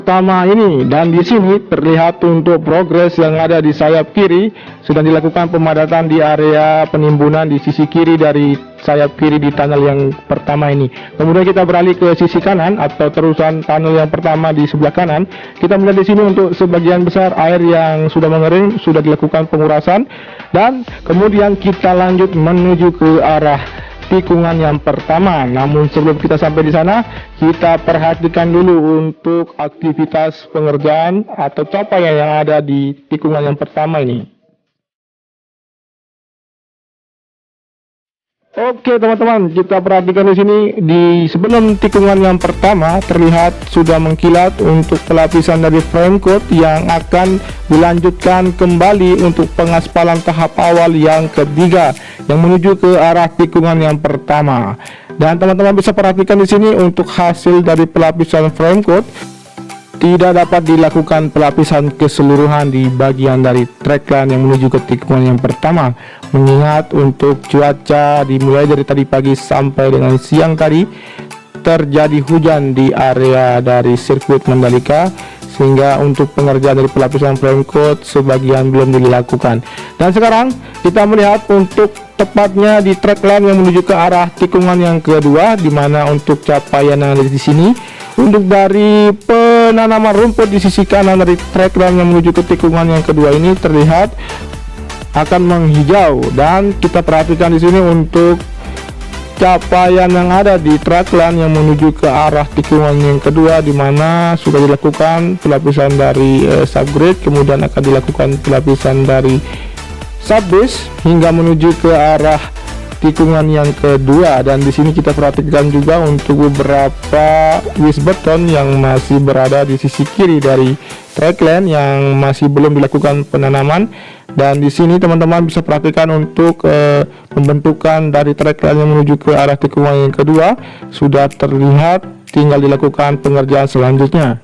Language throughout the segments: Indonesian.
pertama ini. Dan di sini terlihat untuk progres yang ada di sayap kiri sudah dilakukan pemadatan di area penimbunan di sisi kiri dari sayap kiri di tunnel yang pertama ini. Kemudian kita beralih ke sisi kanan atau terusan tunnel yang pertama di sebelah kanan. Kita melihat di sini untuk sebagian besar air yang sudah mengering sudah dilakukan pengurasan, dan kemudian kita lanjut menuju ke arah tikungan yang pertama. Namun sebelum kita sampai di sana, kita perhatikan dulu untuk aktivitas pengerjaan atau capaian yang ada di tikungan yang pertama ini. Oke teman-teman, kita perhatikan di sini di sebelum tikungan yang pertama terlihat sudah mengkilat untuk pelapisan dari frame coat yang akan dilanjutkan kembali untuk pengaspalan tahap awal yang ketiga yang menuju ke arah tikungan yang pertama. Dan teman-teman bisa perhatikan di sini untuk hasil dari pelapisan frame coat tidak dapat dilakukan pelapisan keseluruhan di bagian dari trackline yang menuju ke tikungan yang pertama, mengingat untuk cuaca dimulai dari tadi pagi sampai dengan siang tadi terjadi hujan di area dari sirkuit Mandalika, sehingga untuk pengerjaan dari pelapisan frame coat sebagian belum dilakukan. Dan sekarang kita melihat untuk tepatnya di trackline yang menuju ke arah tikungan yang kedua, di mana untuk capaian yang ada di sini untuk dari penanaman rumput di sisi kanan dari trackline yang menuju ke tikungan yang kedua ini terlihat akan menghijau. Dan kita perhatikan di sini untuk capaian yang ada di trackline yang menuju ke arah tikungan yang kedua, di mana sudah dilakukan pelapisan dari subgrade, kemudian akan dilakukan pelapisan dari subbase hingga menuju ke arah tikungan yang kedua. Dan di sini kita perhatikan juga untuk beberapa wish beton yang masih berada di sisi kiri dari trackline yang masih belum dilakukan penanaman. Dan di sini teman-teman bisa perhatikan untuk pembentukan dari trackline yang menuju ke arah tikungan yang kedua sudah terlihat, tinggal dilakukan pengerjaan selanjutnya.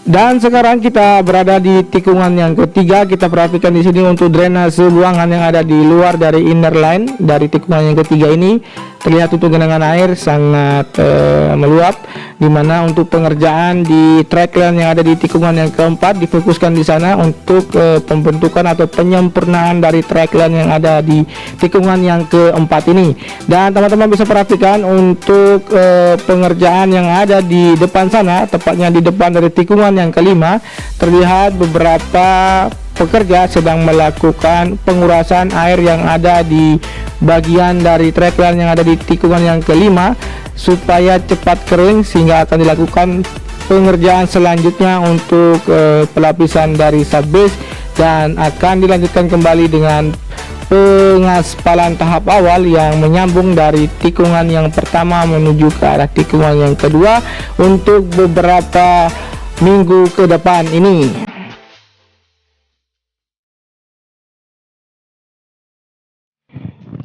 Dan sekarang kita berada di tikungan yang ketiga. Kita perhatikan di sini untuk drainase buangan yang ada di luar dari inner line dari tikungan yang ketiga ini terlihat untuk genangan air sangat meluap, dimana untuk pengerjaan di trackline yang ada di tikungan yang keempat difokuskan di sana untuk pembentukan atau penyempurnaan dari trackline yang ada di tikungan yang keempat ini. Dan teman-teman bisa perhatikan untuk pengerjaan yang ada di depan sana, tepatnya di depan dari tikungan yang kelima, terlihat beberapa pekerja sedang melakukan pengurasan air yang ada di bagian dari trackline yang ada di tikungan yang kelima supaya cepat kering, sehingga akan dilakukan pengerjaan selanjutnya untuk pelapisan dari subbase dan akan dilanjutkan kembali dengan pengaspalan tahap awal yang menyambung dari tikungan yang pertama menuju ke arah tikungan yang kedua untuk beberapa minggu ke depan ini.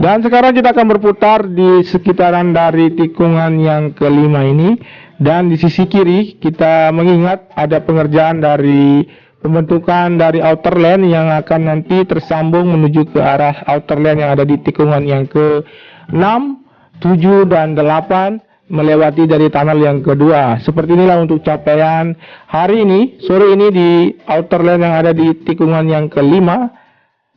Dan sekarang kita akan berputar di sekitaran dari tikungan yang kelima ini. Dan di sisi kiri kita mengingat ada pengerjaan dari pembentukan dari outer lane yang akan nanti tersambung menuju ke arah outer lane yang ada di tikungan yang ke-6, 7, dan 8 melewati dari tunnel yang kedua. Seperti inilah untuk capaian hari ini, sore ini di outer lane yang ada di tikungan yang kelima.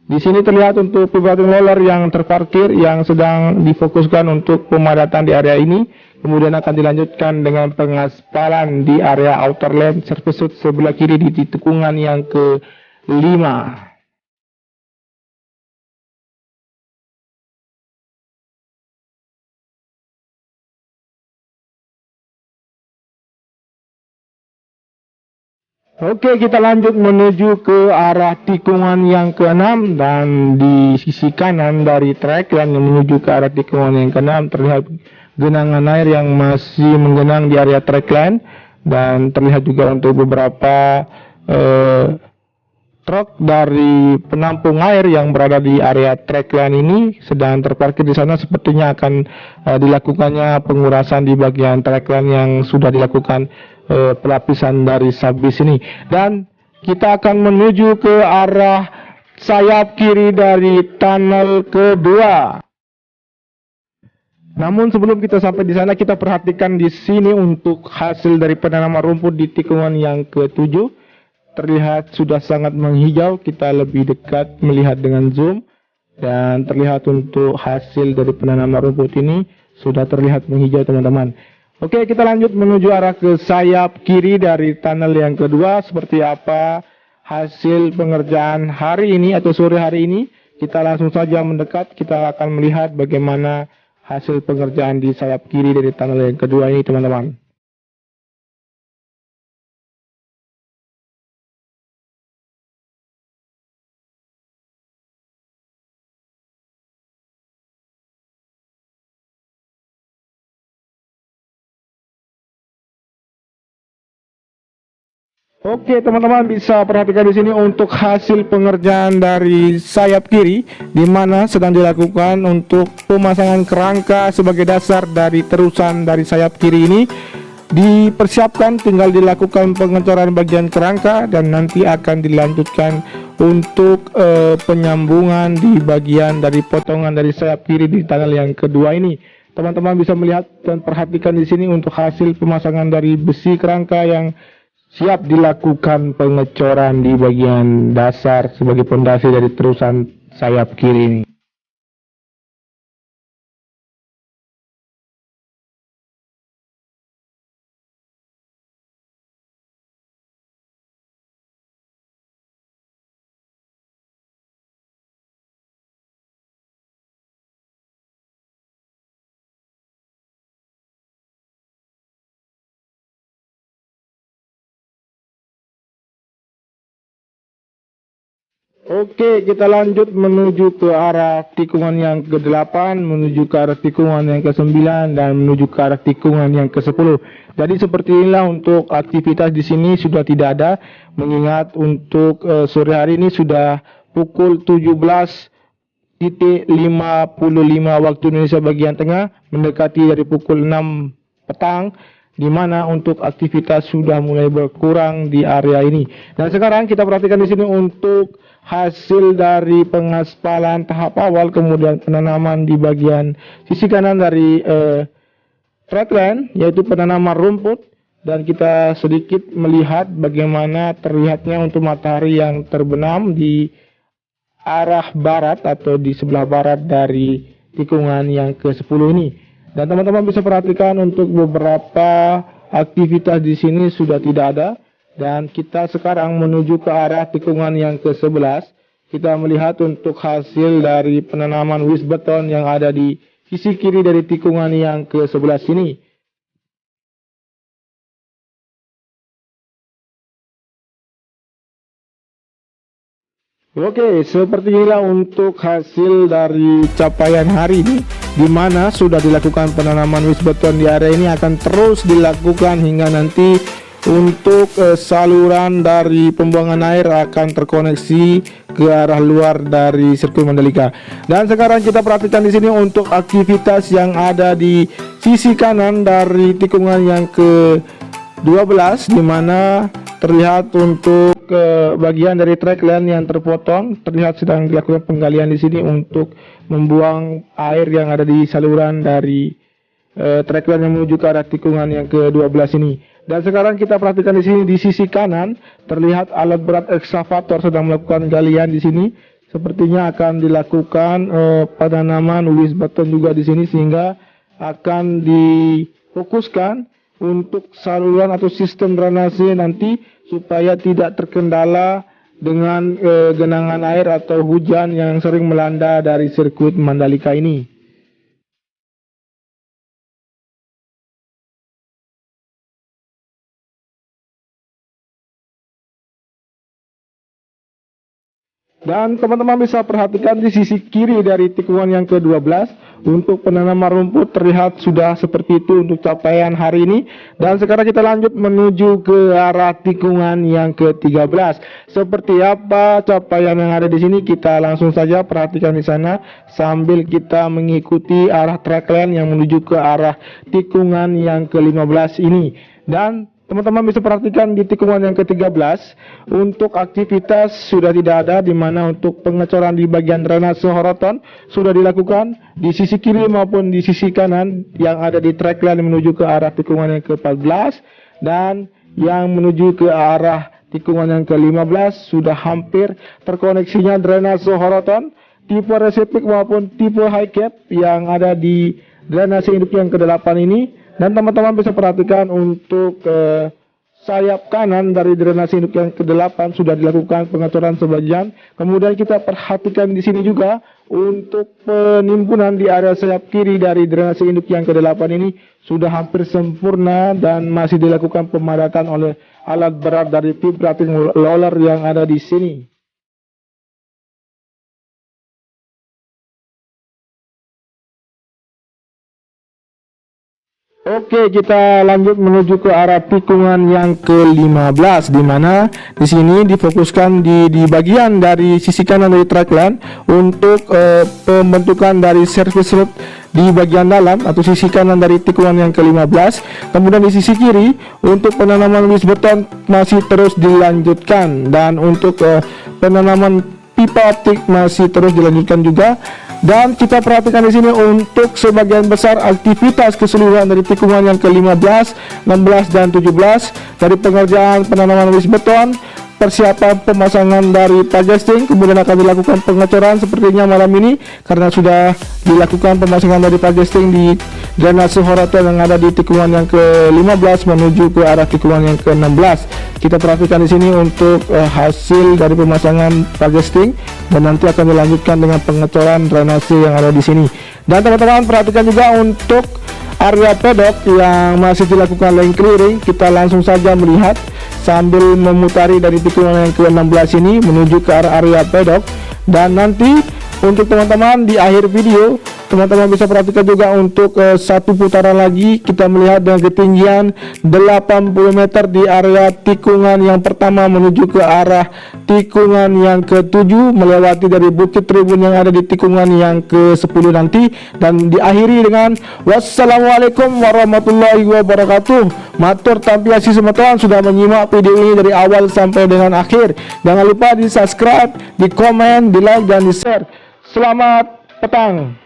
Di sini terlihat untuk pivoting roller yang terparkir yang sedang difokuskan untuk pemadatan di area ini. Kemudian akan dilanjutkan dengan pengaspalan di area outer lane service road sebelah kiri di tikungan yang kelima. Oke, kita lanjut menuju ke arah tikungan yang ke-6. Dan di sisi kanan dari track yang menuju ke arah tikungan yang ke-6 terlihat genangan air yang masih menggenang di area trackline. Dan terlihat juga untuk beberapa truk dari penampung air yang berada di area trackline ini sedang terparkir di sana. Sepertinya akan dilakukannya pengurasan di bagian trackline yang sudah dilakukan pelapisan dari subbase ini. Dan kita akan menuju ke arah sayap kiri dari tunnel kedua. Namun sebelum kita sampai di sana, kita perhatikan di sini untuk hasil dari penanaman rumput di tikungan yang ke-7. Terlihat sudah sangat menghijau, kita lebih dekat melihat dengan zoom. Dan terlihat untuk hasil dari penanaman rumput ini sudah terlihat menghijau teman-teman. Oke, kita lanjut menuju arah ke sayap kiri dari tunnel yang kedua. Seperti apa hasil pengerjaan hari ini atau sore hari ini. Kita langsung saja mendekat, kita akan melihat bagaimana hasil pengerjaan di sayap kiri dari tunnel yang kedua ini teman-teman. Oke teman-teman, bisa perhatikan di sini untuk hasil pengerjaan dari sayap kiri, di mana sedang dilakukan untuk pemasangan kerangka sebagai dasar dari terusan dari sayap kiri ini. Dipersiapkan, tinggal dilakukan pengecoran bagian kerangka dan nanti akan dilanjutkan untuk penyambungan di bagian dari potongan dari sayap kiri di tunnel yang kedua ini. Teman-teman bisa melihat dan perhatikan di sini untuk hasil pemasangan dari besi kerangka yang siap dilakukan pengecoran di bagian dasar sebagai pondasi dari terusan sayap kiri ini. Oke, kita lanjut menuju ke arah tikungan yang ke-8, menuju ke arah tikungan yang ke-9, dan menuju ke arah tikungan yang ke-10. Jadi seperti inilah untuk aktivitas di sini sudah tidak ada, mengingat untuk sore hari ini sudah pukul 17.55 waktu Indonesia bagian tengah, mendekati dari pukul 6 petang, di mana untuk aktivitas sudah mulai berkurang di area ini. Dan sekarang kita perhatikan di sini untuk hasil dari pengaspalan tahap awal, kemudian penanaman di bagian sisi kanan dari trackland, yaitu penanaman rumput. Dan kita sedikit melihat bagaimana terlihatnya untuk matahari yang terbenam di arah barat atau di sebelah barat dari tikungan yang ke-10 ini. Dan teman-teman bisa perhatikan untuk beberapa aktivitas di sini sudah tidak ada. Dan kita sekarang menuju ke arah tikungan yang ke-11. Kita melihat untuk hasil dari penanaman wis beton yang ada di sisi kiri dari tikungan yang ke-11 ini. Oke, seperti inilah untuk hasil dari capaian hari ini, di mana sudah dilakukan penanaman wis beton di area ini, akan terus dilakukan hingga nanti untuk saluran dari pembuangan air akan terkoneksi ke arah luar dari sirkuit Mandalika. Dan sekarang kita perhatikan di sini untuk aktivitas yang ada di sisi kanan dari tikungan yang ke-12, di mana terlihat untuk bagian dari trackland yang terpotong, terlihat sedang dilakukan penggalian di sini untuk membuang air yang ada di saluran dari trackland yang menuju ke arah tikungan yang ke-12 ini. Dan sekarang kita perhatikan di sini di sisi kanan terlihat alat berat ekskavator sedang melakukan galian di sini. Sepertinya akan dilakukan penanaman wis beton juga di sini, sehingga akan difokuskan untuk saluran atau sistem drainase nanti supaya tidak terkendala dengan genangan air atau hujan yang sering melanda dari sirkuit Mandalika ini. Dan teman-teman bisa perhatikan di sisi kiri dari tikungan yang ke-12 untuk penanaman rumput terlihat sudah seperti itu untuk capaian hari ini. Dan sekarang kita lanjut menuju ke arah tikungan yang ke-13. Seperti apa capaian yang ada di sini, kita langsung saja perhatikan di sana sambil kita mengikuti arah trackland yang menuju ke arah tikungan yang ke-15 ini. Dan Teman-teman bisa perhatikan di tikungan yang ke-13 untuk aktivitas sudah tidak ada, di mana untuk pengecoran di bagian drainase horoton sudah dilakukan di sisi kiri maupun di sisi kanan yang ada di track line menuju ke arah tikungan yang ke-14, dan yang menuju ke arah tikungan yang ke-15 sudah hampir terkoneksinya drainase horoton tipe resepik maupun tipe high cap yang ada di drainase induk yang ke-8 ini. Dan teman-teman bisa perhatikan untuk sayap kanan dari drainase induk yang ke-8 sudah dilakukan pengecoran sebagian. Kemudian kita perhatikan di sini juga untuk penimbunan di area sayap kiri dari drainase induk yang ke-8 ini sudah hampir sempurna dan masih dilakukan pemadatan oleh alat berat dari vibrating roller yang ada di sini. Oke, kita lanjut menuju ke arah tikungan yang ke-15, di mana di sini difokuskan di bagian dari sisi kanan dari track line untuk pembentukan dari service road di bagian dalam atau sisi kanan dari tikungan yang ke-15. Kemudian di sisi kiri untuk penanaman wis beton masih terus dilanjutkan, dan untuk penanaman pipa optik masih terus dilanjutkan juga. Dan kita perhatikan di sini untuk sebagian besar aktivitas keseluruhan dari tikungan yang ke-15, 16 dan 17 dari pengerjaan penanaman wis beton, persiapan pemasangan dari pagesting, kemudian akan dilakukan pengecoran sepertinya malam ini karena sudah dilakukan pemasangan dari pagesting di drainase horoton yang ada di tikungan yang ke-15 menuju ke arah tikungan yang ke-16. Kita perhatikan di sini untuk hasil dari pemasangan pagesting, dan nanti akan dilanjutkan dengan pengecoran drainase yang ada di sini. Dan teman-teman perhatikan juga untuk area pedok yang masih dilakukan lane clearing. Kita langsung saja melihat sambil memutari dari tikungan yang ke-16 ini menuju ke arah area pedok. Dan nanti untuk teman-teman di akhir video, teman-teman bisa perhatikan juga untuk satu putaran lagi kita melihat dengan ketinggian 80 meter di area tikungan yang pertama menuju ke arah tikungan yang ke-7 melewati dari Bukit Tribun yang ada di tikungan yang ke-10 nanti, dan diakhiri dengan wassalamualaikum warahmatullahi wabarakatuh. Matur tampi asih teman-teman sudah menyimak video ini dari awal sampai dengan akhir. Jangan lupa di subscribe, di komen, di like, dan di share. Selamat petang.